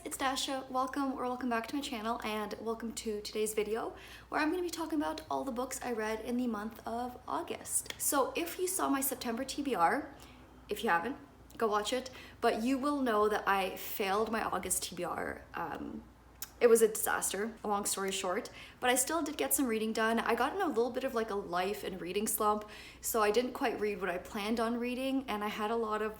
guys, it's Dasha. Welcome back to my channel, and welcome to today's video where I'm going to be talking about all the books I read in the month of August. So if you saw my September TBR, if you haven't, go watch it, but you will know that I failed my August TBR. It was a disaster, long story short, but I still did get some reading done. I got in a little bit of like a life and reading slump, so I didn't quite read what I planned on reading, and I had a lot of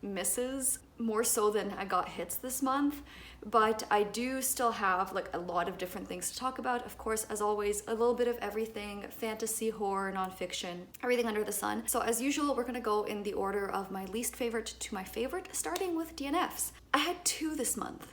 misses, more so than I got hits this month, but I do still have like a lot of different things to talk about. Of course, as always, a little bit of everything: fantasy, horror, nonfiction, everything under the sun. So as usual, we're gonna go in the order of my least favorite to my favorite, starting with DNFs. I had two this month.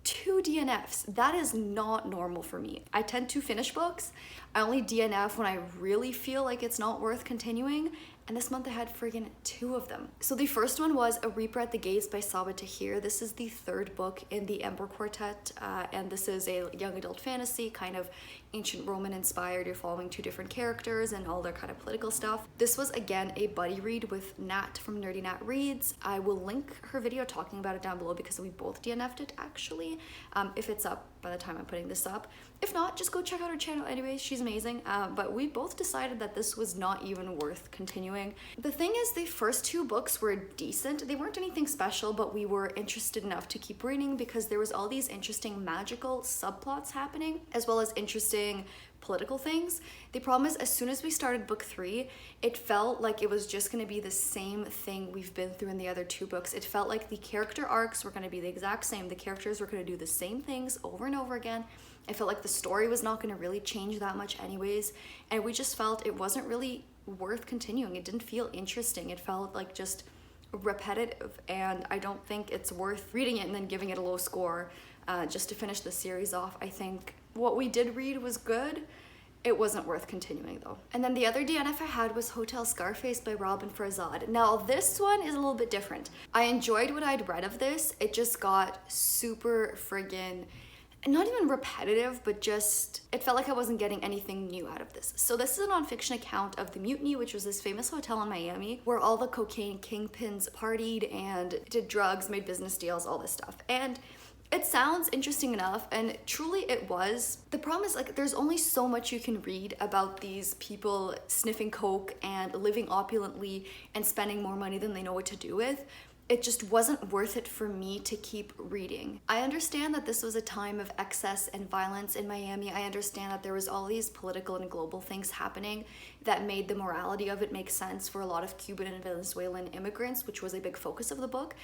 2 DNFs. That is not normal for me. I tend to finish books. I only DNF when I really feel like it's not worth continuing, and this month I had friggin' 2 of them. So the first one was A Reaper at the Gates by Sabaa Tahir. This is the 3rd book in the Ember Quartet, and this is a young adult fantasy, kind of ancient Roman inspired. You're following 2 different characters and all their kind of political stuff. This was again a buddy read with Nat from Nerdy Nat Reads. I will link her video talking about it down below because we both DNF'd it actually, if it's up by the time I'm putting this up. If not, just go check out her channel anyways, she's amazing. But we both decided that this was not even worth continuing. The thing is, the first 2 books were decent. They weren't anything special, but we were interested enough to keep reading because there was all these interesting magical subplots happening, as well as interesting political things. The problem is, as soon as we started book 3, it felt like it was just going to be the same thing we've been through in the other 2 books. It felt like the character arcs were going to be the exact same. The characters were going to do the same things over and over again. I felt like the story was not going to really change that much anyways, and we just felt it wasn't really worth continuing. It didn't feel interesting. It felt like just repetitive, and I don't think it's worth reading it and then giving it a low score just to finish the series off. I think what we did read was good. It wasn't worth continuing though. And then the other DNF I had was Hotel Scarface by Robin Farzad. Now this one is a little bit different. I enjoyed what I'd read of this. It just got super friggin', not even repetitive, but just, it felt like I wasn't getting anything new out of this. So this is a nonfiction account of the Mutiny, which was this famous hotel in Miami where all the cocaine kingpins partied and did drugs, made business deals, all this stuff. And it sounds interesting enough, and truly it was. The problem is, like, there's only so much you can read about these people sniffing coke and living opulently and spending more money than they know what to do with. It just wasn't worth it for me to keep reading. I understand that this was a time of excess and violence in Miami. I understand that there was all these political and global things happening that made the morality of it make sense for a lot of Cuban and Venezuelan immigrants, which was a big focus of the book.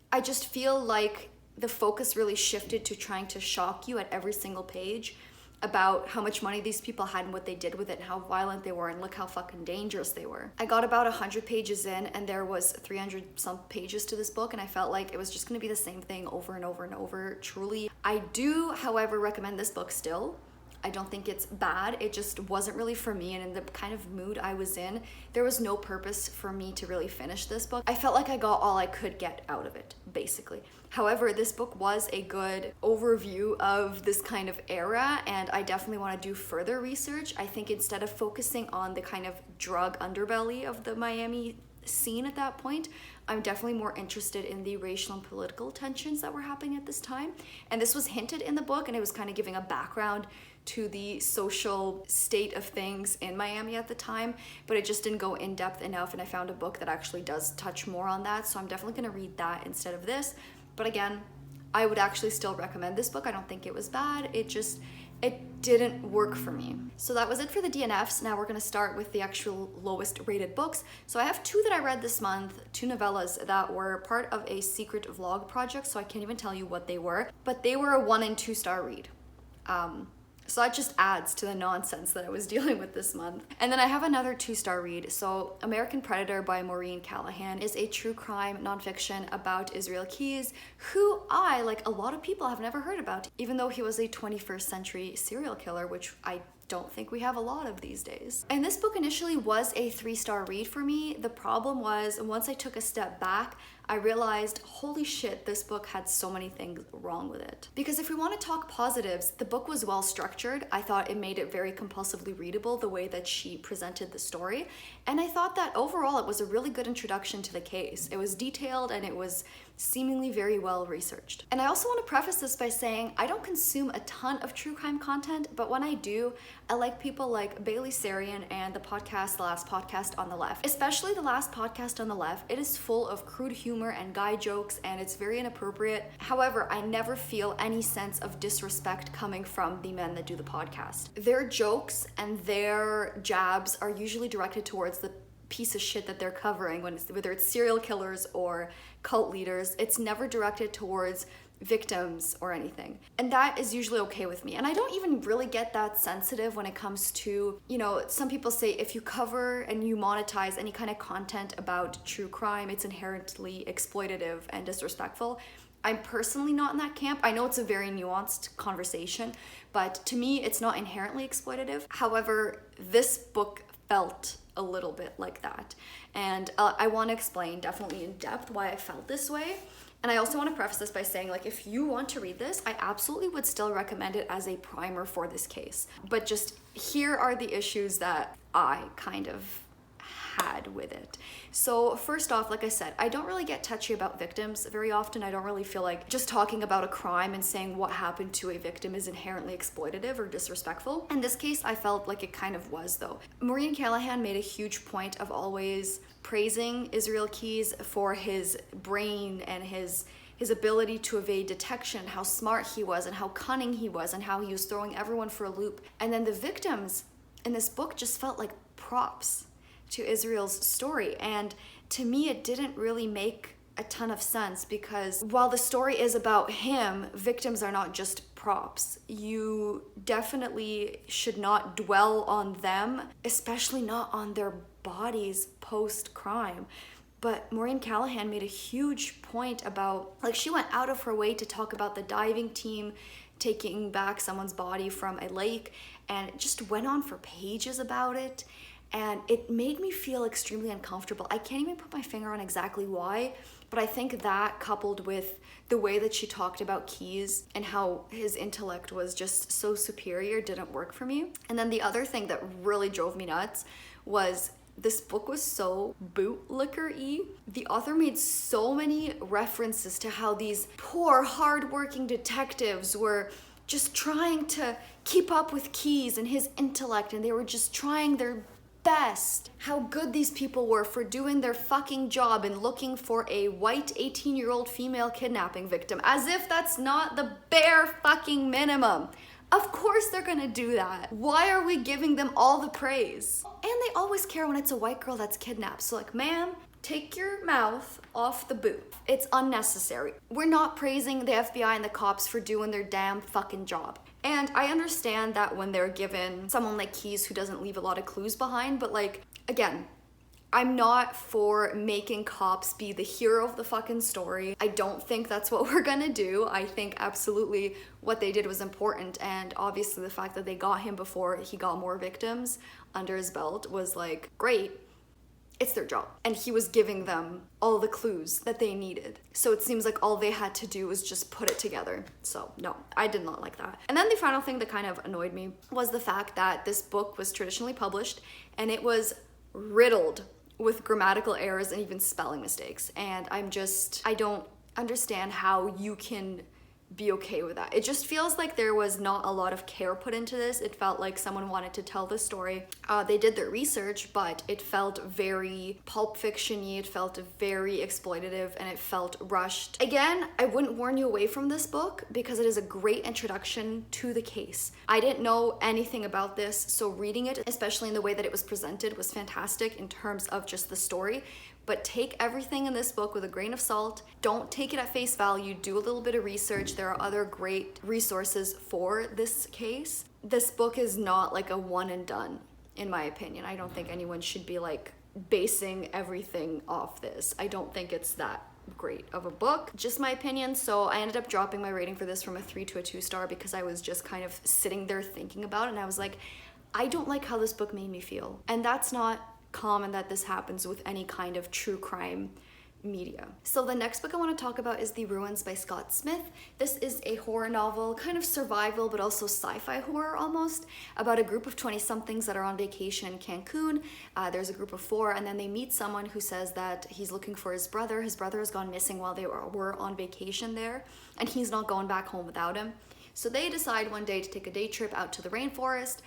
I just feel like the focus really shifted to trying to shock you at every single page about how much money these people had and what they did with it and how violent they were and look how fucking dangerous they were. I got about 100 pages in and there was 300 some pages to this book, and I felt like it was just gonna be the same thing over and over and over, truly. I do, however, recommend this book still. I don't think it's bad. It just wasn't really for me, and in the kind of mood I was in, there was no purpose for me to really finish this book. I felt like I got all I could get out of it, basically. However, this book was a good overview of this kind of era, and I definitely want to do further research. I think instead of focusing on the kind of drug underbelly of the Miami scene at that point, I'm definitely more interested in the racial and political tensions that were happening at this time. And this was hinted in the book, and it was kind of giving a background to the social state of things in Miami at the time, but it just didn't go in depth enough, and I found a book that actually does touch more on that, so I'm definitely going to read that instead of this. But again, I would actually still recommend this book. I don't think it was bad. It didn't work for me. So that was it for the DNFs. Now we're gonna start with the actual lowest rated books. So I have 2 that I read this month, 2 novellas that were part of a secret vlog project, so I can't even tell you what they were, but they were a 1 and 2 star read. So that just adds to the nonsense that I was dealing with this month. And then I have another 2-star read. So American Predator by Maureen Callahan is a true crime nonfiction about Israel Keyes, who I, like a lot of people, have never heard about, even though he was a 21st century serial killer, which I don't think we have a lot of these days. And this book initially was a 3-star read for me. The problem was, once I took a step back, I realized, holy shit, this book had so many things wrong with it. Because if we want to talk positives, the book was well structured. I thought it made it very compulsively readable the way that she presented the story. And I thought that overall it was a really good introduction to the case. It was detailed and it was seemingly very well researched. And I also want to preface this by saying I don't consume a ton of true crime content, but when I do, I like people like Bailey Sarian and the last podcast on the left. Especially the last podcast on the left, it is full of crude humor and guy jokes and it's very inappropriate. However, I never feel any sense of disrespect coming from the men that do the podcast. Their jokes and their jabs are usually directed towards the piece of shit that they're covering, whether it's serial killers or cult leaders. It's never directed towards victims or anything. And that is usually okay with me. And I don't even really get that sensitive when it comes to, some people say if you cover and you monetize any kind of content about true crime, it's inherently exploitative and disrespectful. I'm personally not in that camp. I know it's a very nuanced conversation, but to me, it's not inherently exploitative. However, this book felt a little bit like that. And I want to explain definitely in depth why I felt this way. And I also want to preface this by saying, if you want to read this, I absolutely would still recommend it as a primer for this case. But just here are the issues that I kind of had with it. So first off, like I said, I don't really get touchy about victims very often. I don't really feel like just talking about a crime and saying what happened to a victim is inherently exploitative or disrespectful. In this case, I felt like it kind of was though. Maureen Callahan made a huge point of always praising Israel Keyes for his brain and his ability to evade detection, how smart he was and how cunning he was and how he was throwing everyone for a loop. And then the victims in this book just felt like props to Israel's story. And to me, it didn't really make a ton of sense because while the story is about him, victims are not just props. You definitely should not dwell on them, especially not on their bodies post-crime. But Maureen Callahan made a huge point about, she went out of her way to talk about the diving team taking back someone's body from a lake and just went on for pages about it. And it made me feel extremely uncomfortable. I can't even put my finger on exactly why, but I think that coupled with the way that she talked about Keyes and how his intellect was just so superior didn't work for me. And then the other thing that really drove me nuts was this book was so bootlicker-y. The author made so many references to how these poor, hardworking detectives were just trying to keep up with Keyes and his intellect, and they were just trying their best. How good these people were for doing their fucking job and looking for a white 18-year-old female kidnapping victim, as if that's not the bare fucking minimum. Of course they're gonna do that. Why are we giving them all the praise? And they always care when it's a white girl that's kidnapped. So ma'am, take your mouth off the booth. It's unnecessary. We're not praising the FBI and the cops for doing their damn fucking job. And I understand that when they're given someone like Keyes who doesn't leave a lot of clues behind, but again, I'm not for making cops be the hero of the fucking story. I don't think that's what we're gonna do. I think absolutely what they did was important, and obviously the fact that they got him before he got more victims under his belt was great. It's their job. And he was giving them all the clues that they needed. So it seems like all they had to do was just put it together. So no, I did not like that. And then the final thing that kind of annoyed me was the fact that this book was traditionally published and it was riddled with grammatical errors and even spelling mistakes. And I don't understand how you can be okay with that. It just feels like there was not a lot of care put into this. It felt like someone wanted to tell the story. They did their research, but it felt very Pulp Fiction-y, it felt very exploitative, and it felt rushed. Again, I wouldn't warn you away from this book because it is a great introduction to the case. I didn't know anything about this, so reading it, especially in the way that it was presented, was fantastic in terms of just the story. But take everything in this book with a grain of salt. Don't take it at face value. Do a little bit of research. There are other great resources for this case. This book is not a one and done, in my opinion. I don't think anyone should be basing everything off this. I don't think it's that great of a book. Just my opinion. So I ended up dropping my rating for this from a 3 to a 2 star because I was just kind of sitting there thinking about it, and I was like, I don't like how this book made me feel. And that's not common that this happens with any kind of true crime media. So the next book I want to talk about is The Ruins by Scott Smith. This is a horror novel, kind of survival, but also sci-fi horror almost, about a group of 20-somethings that are on vacation in Cancun. There's a group of 4, and then they meet someone who says that he's looking for his brother. His brother has gone missing while they were on vacation there, and he's not going back home without him. So they decide one day to take a day trip out to the rainforest.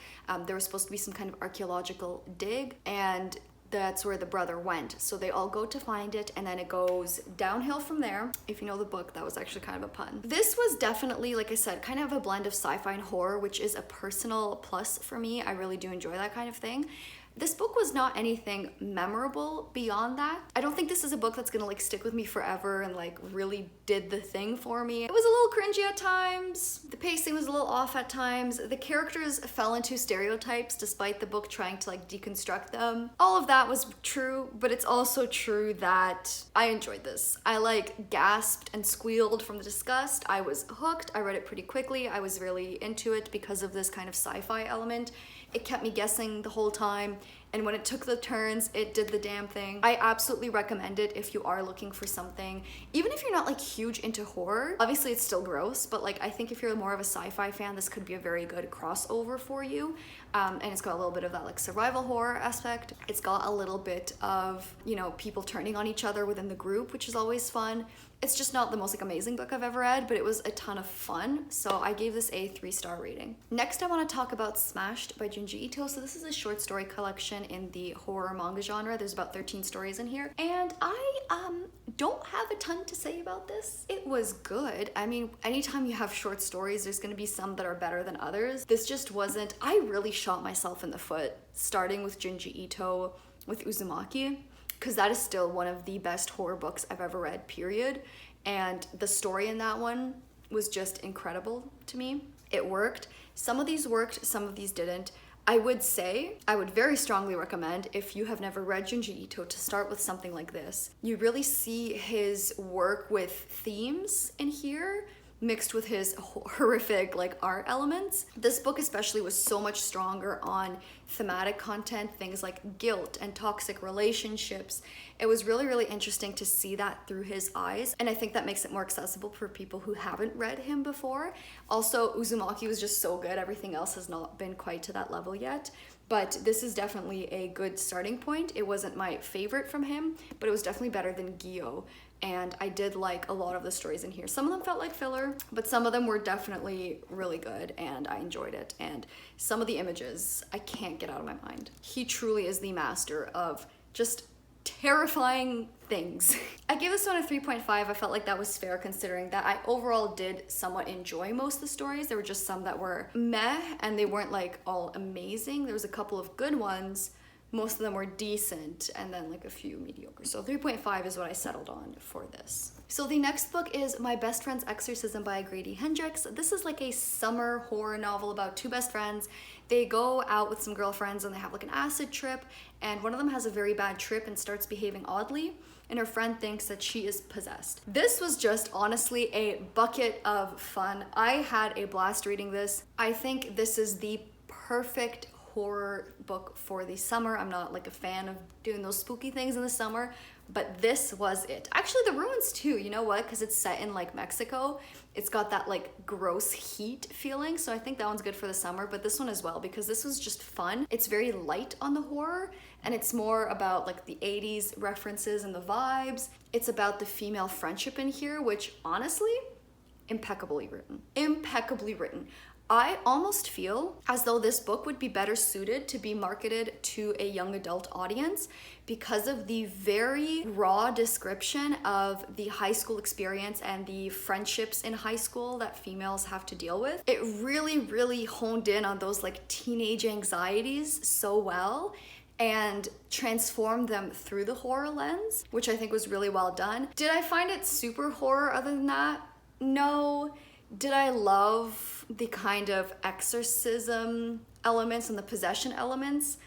There was supposed to be some kind of archaeological dig, and that's where the brother went. So they all go to find it, and then it goes downhill from there. If you know the book, that was actually kind of a pun. This was definitely, like I said, kind of a blend of sci-fi and horror, which is a personal plus for me. I really do enjoy that kind of thing. This book was not anything memorable beyond that. I don't think this is a book that's gonna like stick with me forever and like really did the thing for me. It was a little cringy at times. The pacing was a little off at times. The characters fell into stereotypes despite the book trying to like deconstruct them. All of that was true, but it's also true that I enjoyed this. I like gasped and squealed from the disgust. I was hooked. I read it pretty quickly. I was really into it because of this kind of sci-fi element. It kept me guessing the whole time, and when it took the turns, it did the damn thing. I absolutely recommend it if you are looking for something, even if you're not like huge into horror. Obviously it's still gross, but like I think if you're more of a sci-fi fan, this could be a very good crossover for you. And it's got a little bit of that like survival horror aspect. It's got a little bit of, you know, people turning on each other within the group, which is always fun. It's just not the most like amazing book I've ever read, but it was a ton of fun. So I gave this a 3-star rating. Next, I want to talk about Smashed by Junji Ito. So this is a short story collection in the horror manga genre. There's about 13 stories in here. And I don't have a ton to say about this. It was good. I mean, anytime you have short stories, there's gonna be some that are better than others. This just wasn't. I really shot myself in the foot, starting with Junji Ito with Uzumaki, because that is still one of the best horror books I've ever read, period. And the story in that one was just incredible to me. It worked. Some of these worked, some of these didn't. I would say, I would very strongly recommend, if you have never read Junji Ito, to start with something like this. You really see his work with themes in here, mixed with his horrific like art elements. This book especially was so much stronger on thematic content, things like guilt and toxic relationships. It was really, really interesting to see that through his eyes, and I think that makes it more accessible for people who haven't read him before. Also, Uzumaki was just so good. Everything else has not been quite to that level yet, but this is definitely a good starting point. It wasn't my favorite from him, but it was definitely better than Gyo. And I did like a lot of the stories in here. Some of them felt like filler, but some of them were definitely really good, and I enjoyed it. And some of the images I can't get out of my mind. He truly is the master of just terrifying things. I gave this one a 3.5. I felt like that was fair considering that I overall did somewhat enjoy most of the stories. There were just some that were meh, and they weren't like all amazing. There was a couple of good ones. Most of them were decent, and then like a few mediocre. So 3.5 is what I settled on for this. So the next book is My Best Friend's Exorcism by Grady Hendrix. This is like a summer horror novel about 2 best friends. They go out with some girlfriends and they have like an acid trip, and one of them has a very bad trip and starts behaving oddly, and her friend thinks that she is possessed. This was just honestly a bucket of fun. I had a blast reading this. I think this is the perfect horror book for the summer. I'm not like a fan of doing those spooky things in the summer, but this was it. Actually, The Ruins too, you know what? Because it's set in like Mexico. It's got that like gross heat feeling, so I think that one's good for the summer, but this one as well, because this was just fun. It's very light on the horror, and it's more about like the 80s references and the vibes. It's about the female friendship in here, which honestly, impeccably written. Impeccably written. I almost feel as though this book would be better suited to be marketed to a young adult audience because of the very raw description of the high school experience and the friendships in high school that females have to deal with. It really, really honed in on those like teenage anxieties so well and transformed them through the horror lens, which I think was really well done. Did I find it super horror other than that? No. Did I love the kind of exorcism elements and the possession elements?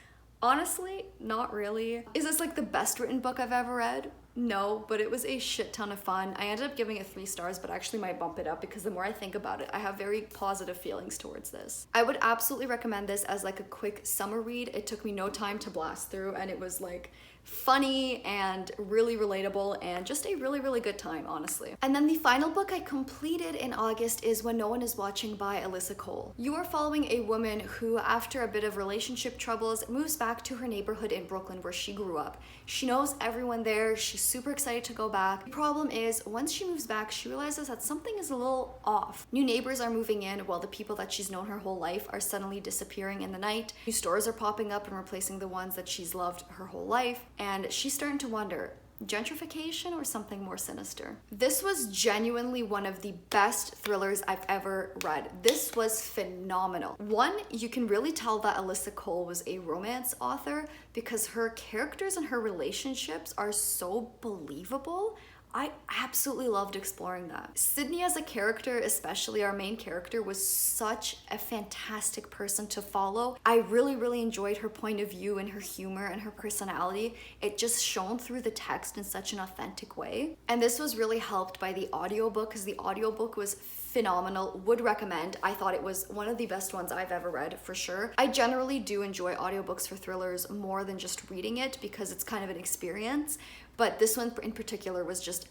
Honestly, not really. Is this like the best written book I've ever read? No, but it was a shit ton of fun. I ended up giving it 3 stars, but actually might bump it up because the more I think about it, I have very positive feelings towards this. I would absolutely recommend this as like a quick summer read. It took me no time to blast through, and it was like funny and really relatable and just a really, really good time, honestly. And then the final book I completed in August is When No One Is Watching by Alyssa Cole. You are following a woman who, after a bit of relationship troubles, moves back to her neighborhood in Brooklyn where she grew up. She knows everyone there. She's super excited to go back. The problem is, once she moves back, she realizes that something is a little off. New neighbors are moving in while the people that she's known her whole life are suddenly disappearing in the night. New stores are popping up and replacing the ones that she's loved her whole life. And she's starting to wonder, gentrification or something more sinister? This was genuinely one of the best thrillers I've ever read. This was phenomenal. One, you can really tell that Alyssa Cole was a romance author because her characters and her relationships are so believable. I absolutely loved exploring that. Sydney as a character, especially our main character, was such a fantastic person to follow. I really, really enjoyed her point of view and her humor and her personality. It just shone through the text in such an authentic way. And this was really helped by the audiobook because the audiobook was phenomenal. Would recommend. I thought it was one of the best ones I've ever read, for sure. I generally do enjoy audiobooks for thrillers more than just reading it because it's kind of an experience, but this one in particular was just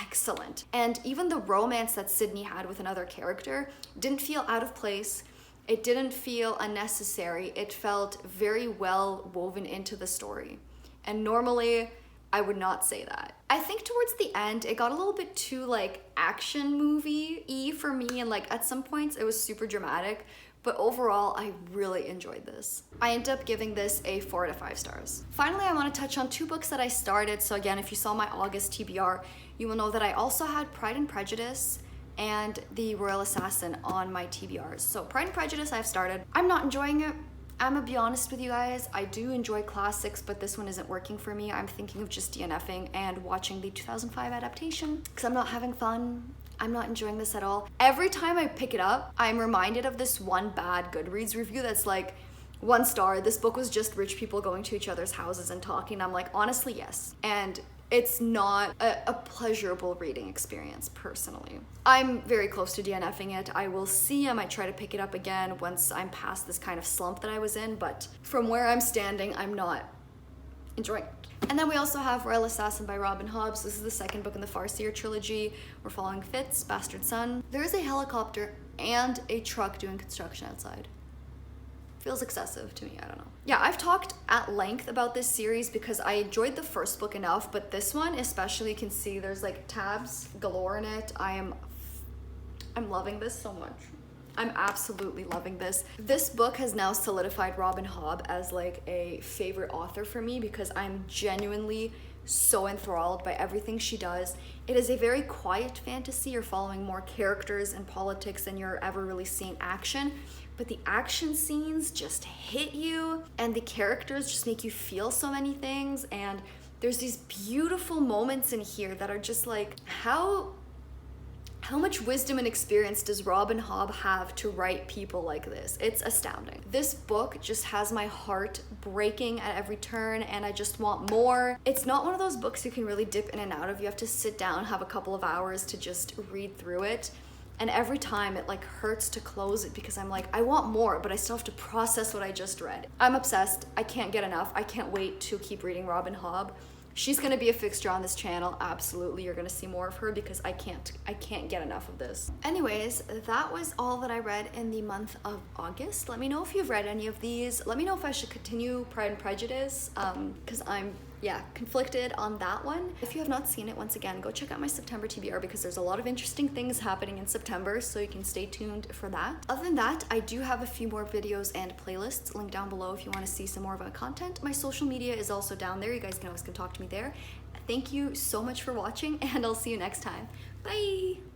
excellent. And even the romance that Sydney had with another character didn't feel out of place. It didn't feel unnecessary. It felt very well woven into the story. And normally I would not say that. I think towards the end, it got a little bit too like action movie-y for me, and like at some points it was super dramatic, but overall I really enjoyed this. I ended up giving this a 4 out of 5 stars. Finally, I want to touch on 2 books that I started. So again, if you saw my August TBR, you will know that I also had Pride and Prejudice and The Royal Assassin on my TBRs. So Pride and Prejudice I've started. I'm not enjoying it. I'm gonna be honest with you guys, I do enjoy classics, but this one isn't working for me. I'm thinking of just DNFing and watching the 2005 adaptation because I'm not having fun. I'm not enjoying this at all. Every time I pick it up, I'm reminded of this one bad Goodreads review that's like 1 star. This book was just rich people going to each other's houses and talking. I'm like, honestly, yes. And it's not a pleasurable reading experience, personally. I'm very close to DNFing it. I will see. I might try to pick it up again once I'm past this kind of slump that I was in, but from where I'm standing, I'm not enjoying it. And then we also have Royal Assassin by Robin Hobbs. This is the 2nd book in the Farseer trilogy. We're following Fitz, bastard son. There is a helicopter and a truck doing construction outside. Feels excessive to me, I don't know. Yeah, I've talked at length about this series because I enjoyed the 1st book enough, but this one especially, you can see there's like tabs galore in it. I'm loving this so much. I'm absolutely loving this. This book has now solidified Robin Hobb as like a favorite author for me because I'm genuinely so enthralled by everything she does. It is a very quiet fantasy. You're following more characters and politics than you're ever really seeing action, but the action scenes just hit you and the characters just make you feel so many things. And there's these beautiful moments in here that are just like, how much wisdom and experience does Robin Hobb have to write people like this? It's astounding. This book just has my heart breaking at every turn and I just want more. It's not one of those books you can really dip in and out of. You have to sit down, have a couple of hours to just read through it. And every time it like hurts to close it because I'm like, I want more, but I still have to process what I just read. I'm obsessed. I can't get enough. I can't wait to keep reading Robin Hobb. She's gonna be a fixture on this channel, absolutely. You're gonna see more of her because I can't get enough of this. Anyways, that was all that I read in the month of August. Let me know if you've read any of these. Let me know if I should continue Pride and Prejudice, because I'm conflicted on that one. If you have not seen it, once again, go check out my September TBR because there's a lot of interesting things happening in September, so you can stay tuned for that. Other than that, I do have a few more videos and playlists linked down below if you want to see some more of my content. My social media is also down there. You guys can always come talk to me there. Thank you so much for watching, and I'll see you next time. Bye!